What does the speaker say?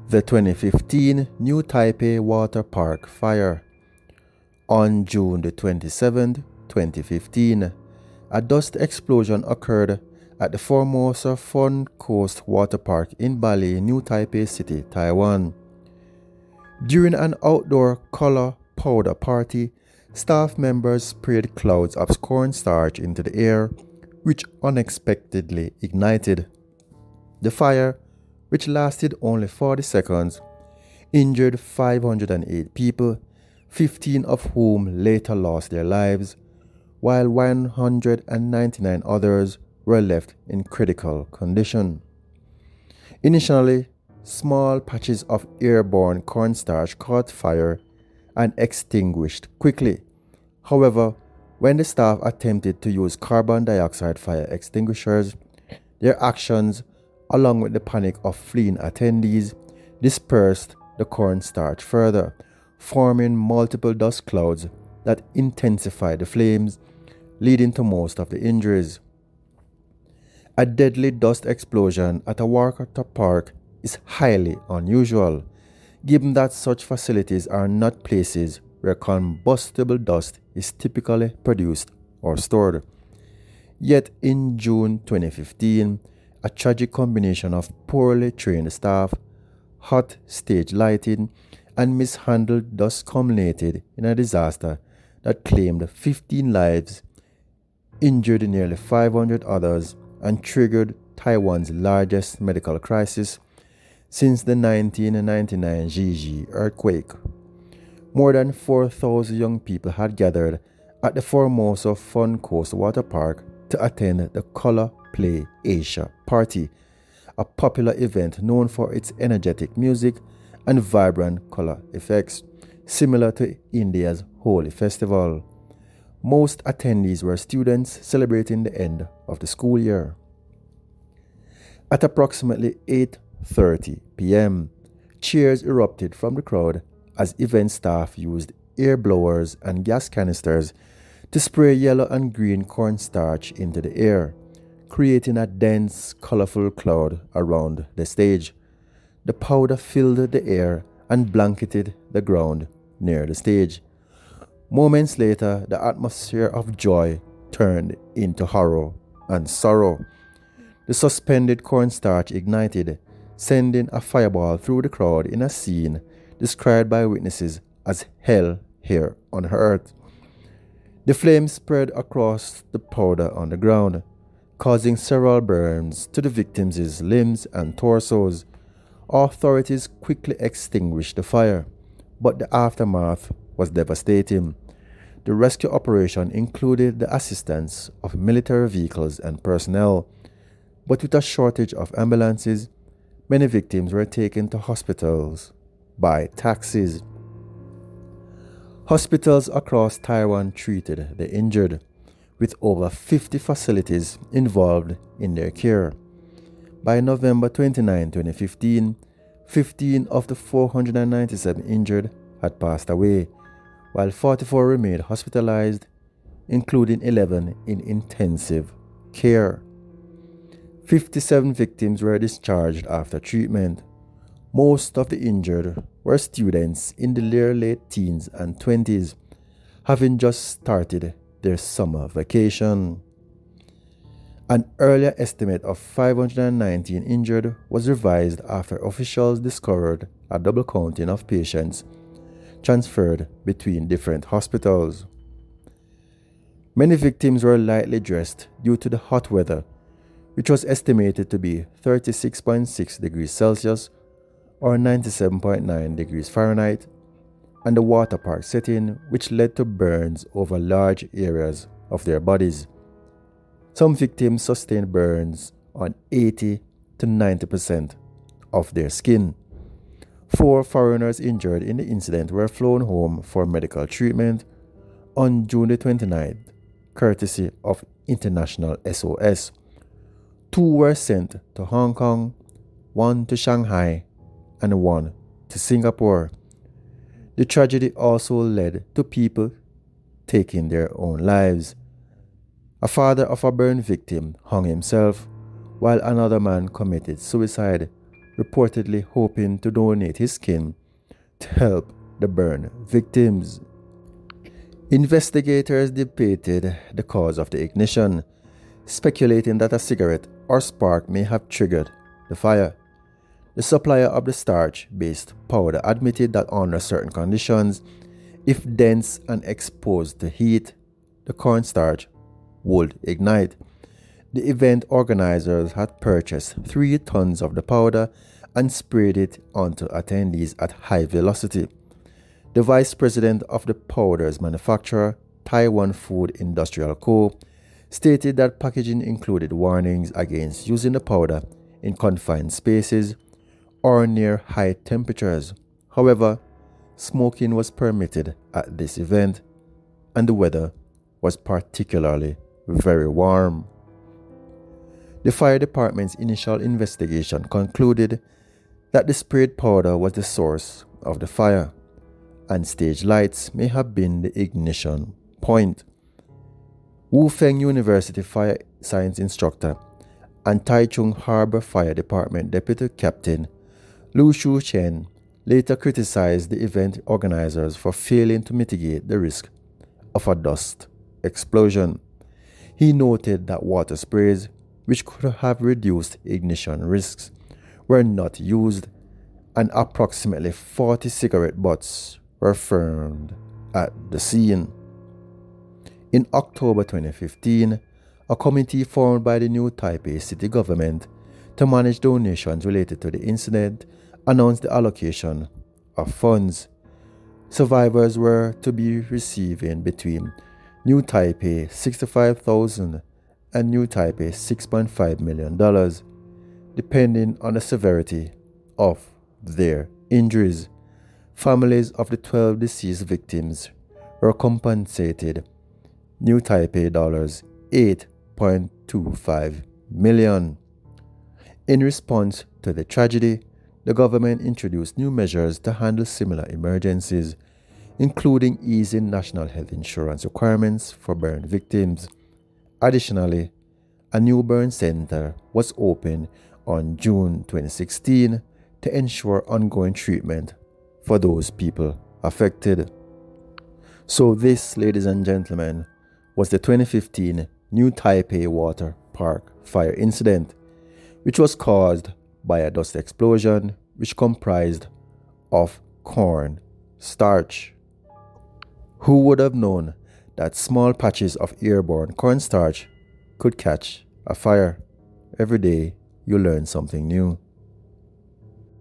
The 2015 New Taipei Water Park fire. On June the 27th, 2015, a dust explosion occurred at the Formosa Fun Coast water park in Bali, New Taipei City, Taiwan. During an outdoor color powder party, staff members sprayed clouds of cornstarch into the air, which unexpectedly ignited. The fire, which lasted only 40 seconds, injured 508 people, 15 of whom later lost their lives, while 199 others were left in critical condition. Initially, small patches of airborne cornstarch caught fire and extinguished quickly. However, when the staff attempted to use carbon dioxide fire extinguishers, their actions, along with the panic of fleeing attendees, dispersed the cornstarch further, forming multiple dust clouds that intensified the flames, leading to most of the injuries. A deadly dust explosion at a water park is highly unusual, given that such facilities are not places where combustible dust is typically produced or stored. Yet in June 2015, a tragic combination of poorly trained staff, hot stage lighting, and mishandled dust culminated in a disaster that claimed 15 lives, injured nearly 500 others, and triggered Taiwan's largest medical crisis since the 1999 Gigi earthquake. More than 4,000 young people had gathered at the Formosa Fun Coast water park to attend the Color Play Asia party, a popular event known for its energetic music and vibrant color effects, similar to India's Holi festival. Most attendees were students celebrating the end of the school year. At approximately 8:30 p.m., cheers erupted from the crowd as event staff used air blowers and gas canisters to spray yellow and green cornstarch into the air, creating a dense, colorful cloud around the stage. The powder filled the air and blanketed the ground near the stage. Moments later, the atmosphere of joy turned into horror and sorrow. The suspended cornstarch ignited, sending a fireball through the crowd in a scene described by witnesses as hell here on earth. The flames spread across the powder on the ground, causing several burns to the victims' limbs and torsos. Authorities quickly extinguished the fire, but the aftermath was devastating. The rescue operation included the assistance of military vehicles and personnel, but with a shortage of ambulances, many victims were taken to hospitals by taxis. Hospitals across Taiwan treated the injured, with over 50 facilities involved in their care. By November 29, 2015, 15 of the 497 injured had passed away, while 44 remained hospitalized, including 11 in intensive care. 57 victims were discharged after treatment. Most of the injured were students in their late teens and 20s, having just started their summer vacation. An earlier estimate of 519 injured was revised after officials discovered a double counting of patients transferred between different hospitals. Many victims were lightly dressed due to the hot weather, which was estimated to be 36.6 degrees Celsius or 97.9 degrees Fahrenheit, and the water park setting, which led to burns over large areas of their bodies. Some victims sustained burns on 80 to 90% of their skin. 4 foreigners injured in the incident were flown home for medical treatment on June the 29th, courtesy of International SOS. 2 were sent to Hong Kong, 1 to Shanghai, and 1 to Singapore. The tragedy also led to people taking their own lives. A father of a burn victim hung himself, while another man committed suicide reportedly hoping to donate his skin to help the burn victims. Investigators debated the cause of the ignition, speculating that a cigarette or spark may have triggered the fire. The supplier of the starch-based powder admitted that under certain conditions, if dense and exposed to heat, the cornstarch would ignite. The event organizers had purchased 3 tons of the powder and sprayed it onto attendees at high velocity. The vice president of the powder's manufacturer, Taiwan Food Industrial Co., stated that packaging included warnings against using the powder in confined spaces or near high temperatures. However, smoking was permitted at this event, and the weather was particularly very warm. The fire department's initial investigation concluded that the sprayed powder was the source of the fire, and stage lights may have been the ignition point. Wufeng University fire science instructor and Taichung Harbor Fire Department Deputy Captain Lu Shu Chen later criticized the event organizers for failing to mitigate the risk of a dust explosion. He noted that water sprays, which could have reduced ignition risks, were not used, and approximately 40 cigarette butts were found at the scene. In October 2015, a committee formed by the new Taipei City government to manage donations related to the incident announced the allocation of funds. Survivors were to be receiving between New Taipei $65,000 and New Taipei $6.5 million, depending on the severity of their injuries. Families of the 12 deceased victims were compensated New Taipei $8.25 million. In response to the tragedy, the government introduced new measures to handle similar emergencies, including easing national health insurance requirements for burn victims. Additionally, a new burn center was opened on June 2016 to ensure ongoing treatment for those people affected. So this, ladies and gentlemen, was the 2015 New Taipei Water Park fire incident, which was caused by a dust explosion which comprised of corn starch. Who would have known that small patches of airborne cornstarch could catch a fire? Every day you learn something new.